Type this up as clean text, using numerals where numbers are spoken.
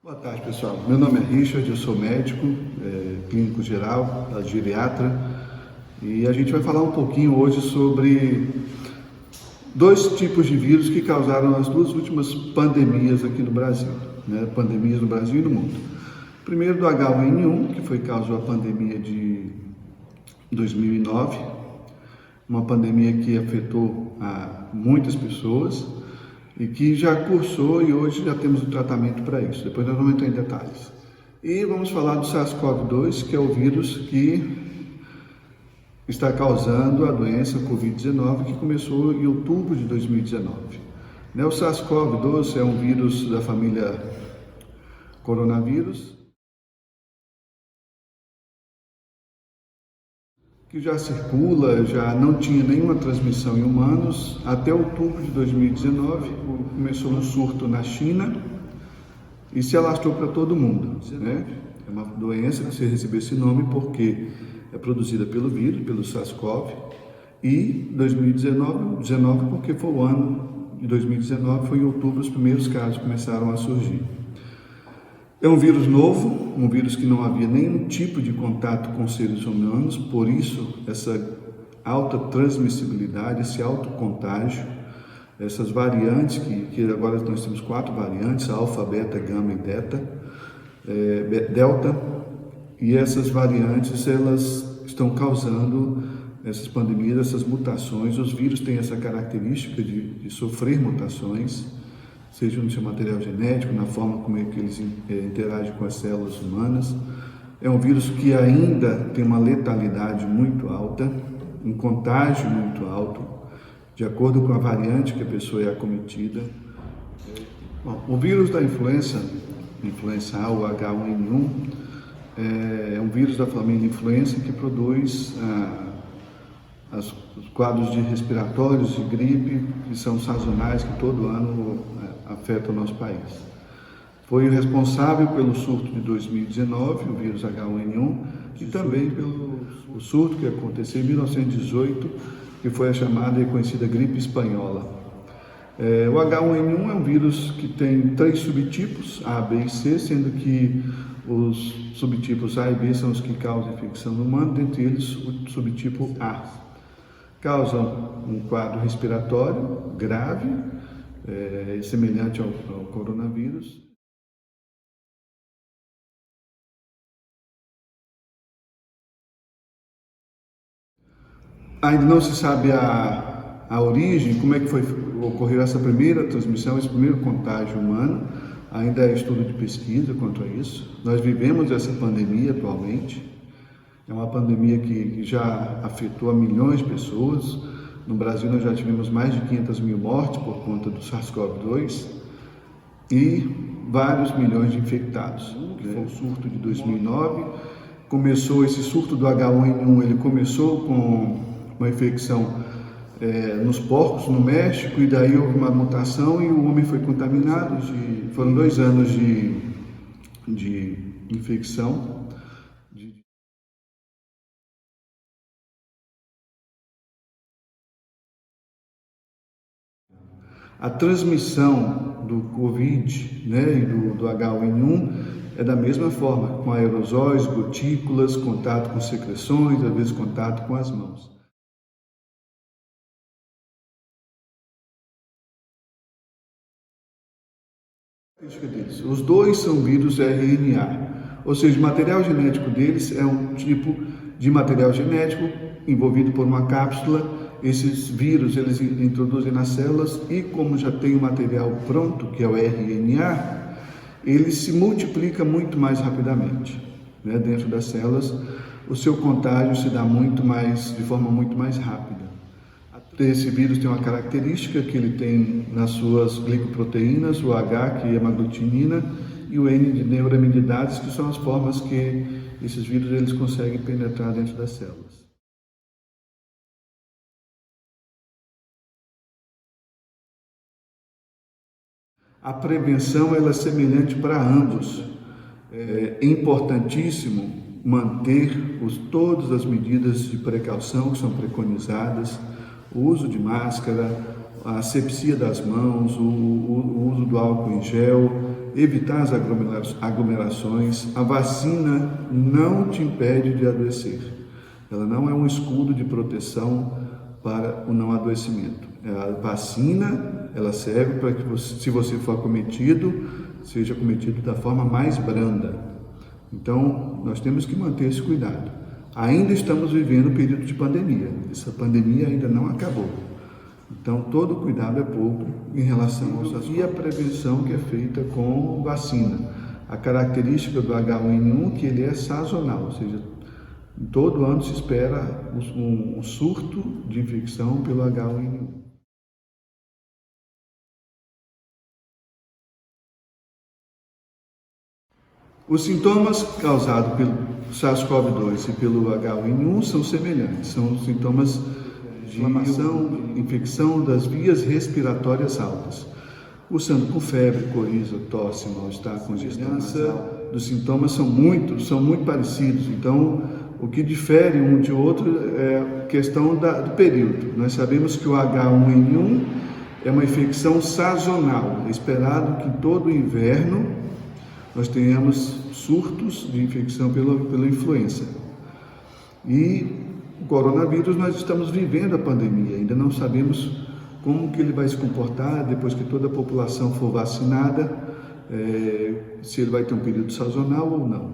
Boa tarde, pessoal. Meu nome é Richard, eu sou médico, clínico geral, geriatra, e a gente vai falar um pouquinho hoje sobre dois tipos de vírus que causaram as duas últimas pandemias aqui no Brasil, né? Pandemias no Brasil e no mundo. Primeiro do H1N1, que causou a pandemia de 2009, uma pandemia que afetou muitas pessoas e que já cursou e hoje já temos um tratamento para isso. Depois nós vamos entrar em detalhes. E vamos falar do SARS-CoV-2, que é o vírus que está causando a doença Covid-19, que começou em outubro de 2019. O SARS-CoV-2 é um vírus da família coronavírus, que já circula, já não tinha nenhuma transmissão em humanos. Até outubro de 2019, começou um surto na China e se alastrou para todo mundo, né? É uma doença que você recebeu esse nome porque é produzida pelo vírus, pelo SARS-CoV, e 2019 porque foi o ano de 2019, foi em outubro os primeiros casos começaram a surgir. É um vírus novo, um vírus que não havia nenhum tipo de contato com seres humanos, por isso essa alta transmissibilidade, esse alto contágio, essas variantes, que agora nós temos 4 variantes, alfa, beta, gama e delta, e essas variantes elas estão causando essas pandemias, essas mutações. Os vírus têm essa característica de sofrer mutações, seja no seu material genético, na forma como é que eles interagem com as células humanas. É um vírus que ainda tem uma letalidade muito alta, um contágio muito alto, de acordo com a variante que a pessoa é acometida. Bom, o vírus da influenza A, o H1N1, é um vírus da família influenza que produz os quadros de respiratórios de gripe, que são sazonais, que todo ano afetam o nosso país. Foi o responsável pelo surto de 2019, o vírus H1N1, e também pelo surto que aconteceu em 1918, que foi a chamada e conhecida gripe espanhola. O H1N1 é um vírus que tem 3 subtipos, A, B e C, sendo que os subtipos A e B são os que causam infecção no humano, dentre eles o subtipo A. Causam um quadro respiratório grave, semelhante ao coronavírus. Ainda não se sabe a origem, como é que ocorreu essa primeira transmissão, esse primeiro contágio humano. Ainda é estudo de pesquisa quanto a isso. Nós vivemos essa pandemia atualmente. É uma pandemia que já afetou a milhões de pessoas. No Brasil nós já tivemos mais de 500 mil mortes por conta do SARS-CoV-2 e vários milhões de infectados. Foi o surto de 2009. Começou esse surto do H1N1, ele começou com uma infecção nos porcos, no México, e daí houve uma mutação e o homem foi contaminado. Foram 2 anos de infecção. A transmissão do Covid, né, e do H1N1 é da mesma forma, com aerosóis, gotículas, contato com secreções, às vezes contato com as mãos. Os dois são vírus RNA, ou seja, o material genético deles é um tipo de material genético envolvido por uma cápsula. Esses vírus eles introduzem nas células e, como já tem o material pronto, que é o RNA, ele se multiplica muito mais rapidamente, né? Dentro das células, o seu contágio se dá de forma muito mais rápida. Esse vírus tem uma característica que ele tem nas suas glicoproteínas, o H, que é hemaglutinina, e o N de neuraminidades, que são as formas que esses vírus eles conseguem penetrar dentro das células. A prevenção ela é semelhante para ambos. É importantíssimo manter todas as medidas de precaução que são preconizadas, o uso de máscara, a asepsia das mãos, o uso do álcool em gel, evitar as aglomerações. A vacina não te impede de adoecer. Ela não é um escudo de proteção para o não adoecimento. A vacina, ela serve para que se você for acometido, seja acometido da forma mais branda. Então, nós temos que manter esse cuidado. Ainda estamos vivendo um período de pandemia. Essa pandemia ainda não acabou. Então, todo cuidado é pouco em relação ao SARS-CoV. E a prevenção que é feita com vacina. A característica do H1N1 é que ele é sazonal, ou seja, todo ano se espera um surto de infecção pelo H1N1. Os sintomas causados pelo SARS-CoV-2 e pelo H1N1 são semelhantes, são sintomas de inflamação, infecção das vias respiratórias altas. Cursando com febre, coriza, tosse, mal-estar, congestão nasal, dos sintomas são muito parecidos. Então, o que difere um de outro é a questão do período. Nós sabemos que o H1N1 é uma infecção sazonal. É esperado que em todo o inverno nós tenhamos surtos de infecção pela influenza. E o coronavírus, nós estamos vivendo a pandemia, ainda não sabemos como que ele vai se comportar depois que toda a população for vacinada, se ele vai ter um período sazonal ou não.